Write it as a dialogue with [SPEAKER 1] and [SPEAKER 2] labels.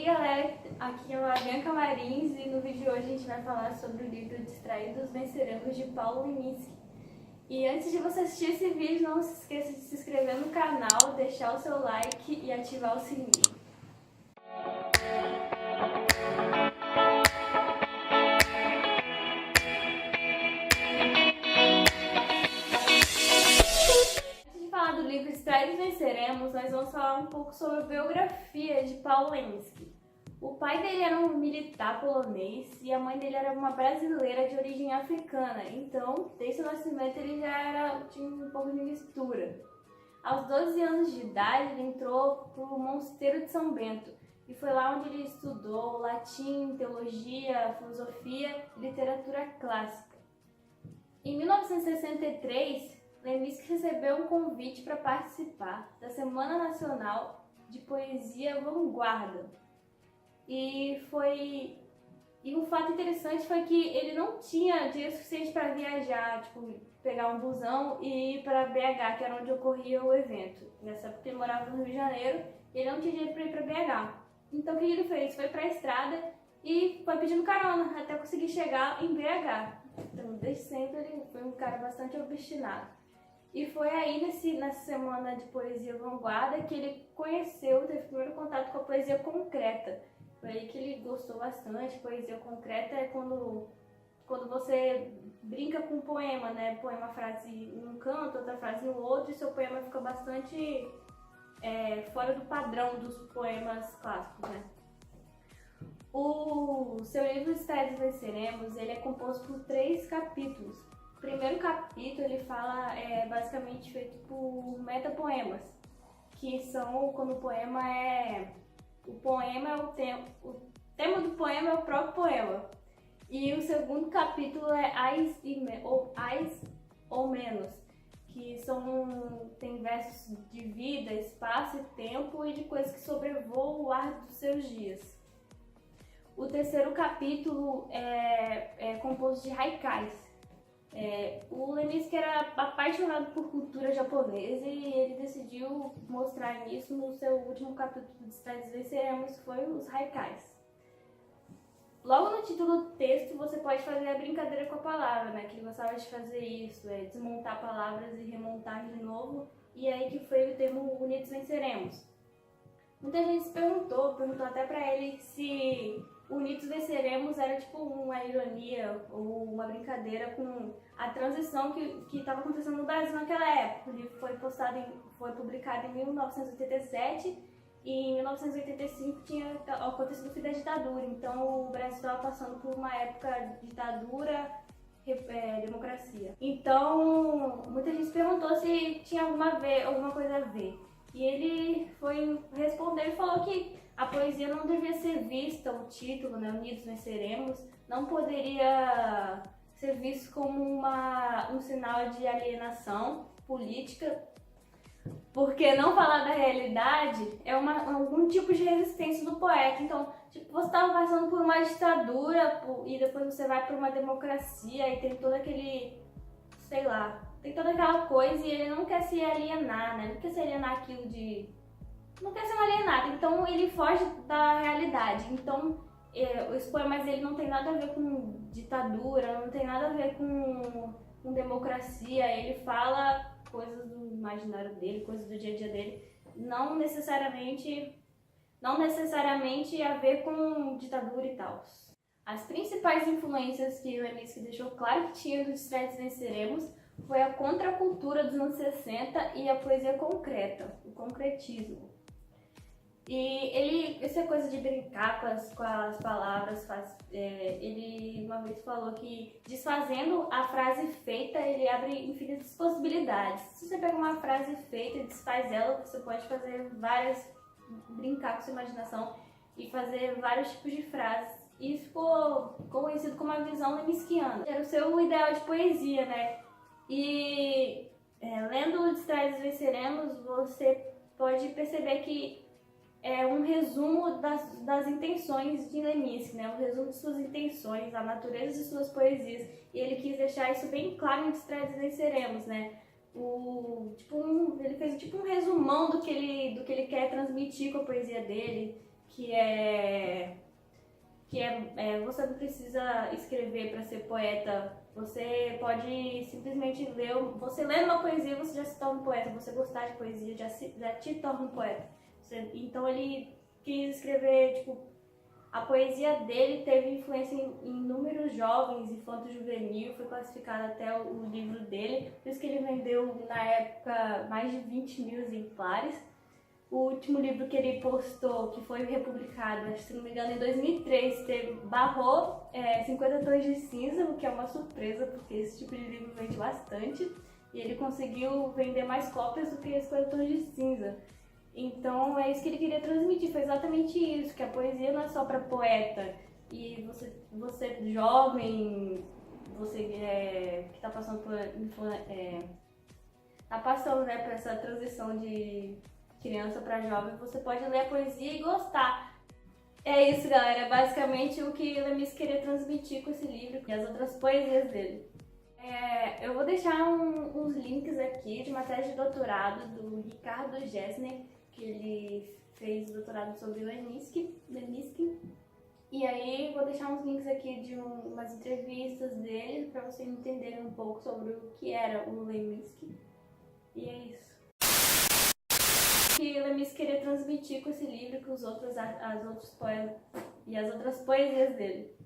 [SPEAKER 1] galera, aqui é a Bianca Marins e no vídeo de hoje a gente vai falar sobre o livro Distraídos Venceremos de Paulo Leminski. E antes de você assistir esse vídeo, não se esqueça de se inscrever no canal, deixar o seu like e ativar o sininho. Antes de falar do livro Distraídos Venceremos, nós vamos falar um pouco sobre a biografia de Paulo Leminski. O pai dele era um militar polonês e a mãe dele era uma brasileira de origem africana. Então, desde o nascimento ele já tinha um pouco de mistura. Aos 12 anos de idade, ele entrou para o Mosteiro de São Bento e foi lá onde ele estudou latim, teologia, filosofia e literatura clássica. Em 1963, Leminski recebeu um convite para participar da Semana Nacional de Poesia Vanguarda. E um fato interessante foi que ele não tinha dinheiro suficiente para viajar, tipo, pegar um busão e ir para BH, que era onde ocorria o evento. Nessa época ele morava no Rio de Janeiro e ele não tinha dinheiro para ir para BH. Então o que ele fez? Foi para a estrada e foi pedindo carona até conseguir chegar em BH. Então desde sempre ele foi um cara bastante obstinado. E foi aí nessa semana de poesia vanguarda que ele teve o primeiro contato com a poesia concreta. Foi aí que ele gostou bastante. Poesia concreta é quando você brinca com um poema, né? Põe uma frase em um canto, outra frase no outro, e seu poema fica bastante fora do padrão dos poemas clássicos, né? O seu livro Distraídos Venceremos, ele é composto por 3 capítulos. O primeiro capítulo ele fala basicamente feito por metapoemas, que são quando o poema é o tema do poema é o próprio poema. E o segundo capítulo é Ais ou Menos, que tem versos de vida, espaço e tempo e de coisas que sobrevoam o ar dos seus dias. O terceiro capítulo é composto de haikais. O Leminski era apaixonado por cultura japonesa e ele decidiu mostrar isso no seu último capítulo de Distraídos Venceremos, que foi os haikais. Logo no título do texto você pode fazer a brincadeira com a palavra, né? Que ele gostava de fazer isso, desmontar palavras e remontar de novo, e é aí que foi o termo Unidos Venceremos. Muita gente se perguntou até pra ele se Unidos Venceremos era tipo uma ironia ou uma brincadeira com a transição que estava acontecendo no Brasil naquela época. O livro foi publicado em 1987 e em 1985 tinha acontecido o fim da ditadura. Então o Brasil estava passando por uma época de ditadura, democracia. Então muita gente se perguntou se tinha alguma coisa a ver. E ele foi responder e falou que a poesia não devia ser vista, o título, né, Unidos Venceremos, não poderia ser visto como um sinal de alienação política, porque não falar da realidade é algum tipo de resistência do poeta. Então, tipo, você estava passando por uma ditadura e depois você vai para uma democracia e tem todo aquele, sei lá, tem toda aquela coisa e ele não quer se alienar, né? Não quer se alienar não quer ser um alienado, então ele foge da realidade. Então, os poemas dele não tem nada a ver com ditadura, não tem nada a ver com democracia. Ele fala coisas do imaginário dele, coisas do dia a dia dele, não necessariamente a ver com ditadura e tal. As principais influências que Leminski deixou claro que tinha do Distraídos Venceremos foi a contracultura dos anos 60 e a poesia concreta, o concretismo. E essa coisa de brincar com as palavras, ele uma vez falou que desfazendo a frase feita, ele abre infinitas possibilidades. Se você pega uma frase feita e desfaz ela, você pode brincar com sua imaginação e fazer vários tipos de frases. E isso ficou conhecido como a visão leminskiana. Era o seu ideal de poesia, né? E lendo Distraídos Venceremos, você pode perceber que é um resumo das intenções de Leminski, né? Um resumo de suas intenções, a natureza de suas poesias. E ele quis deixar isso bem claro em Distraídos Venceremos, né? Ele fez tipo um resumão do que ele quer transmitir com a poesia dele, você não precisa escrever para ser poeta. Você pode simplesmente ler, você lê uma poesia, você já se torna um poeta. Você gostar de poesia já te torna um poeta. Então ele quis escrever, tipo, a poesia dele teve influência em inúmeros jovens, infanto-juvenil, foi classificado até o livro dele, por isso que ele vendeu na época mais de 20 mil exemplares. O último livro que ele postou, que foi republicado, se não me engano, em 2003, barrou 50 Tons de Cinza, o que é uma surpresa, porque esse tipo de livro vende bastante. E ele conseguiu vender mais cópias do que 50 Tons de Cinza. Então é isso que ele queria transmitir, foi exatamente isso, que a poesia não é só para poeta. E você jovem, você que está passando por por essa transição de criança para jovem, você pode ler a poesia e gostar. É isso, galera. É basicamente o que Lemis queria transmitir com esse livro e as outras poesias dele. Eu vou deixar uns links aqui de uma tese de doutorado do Ricardo Gessner, que ele fez doutorado sobre Leminski. E aí vou deixar uns links aqui de umas entrevistas dele para vocês entenderem um pouco sobre o que era o Leminski. E é isso que Lemis queria transmitir com esse livro, com as outras poesias dele.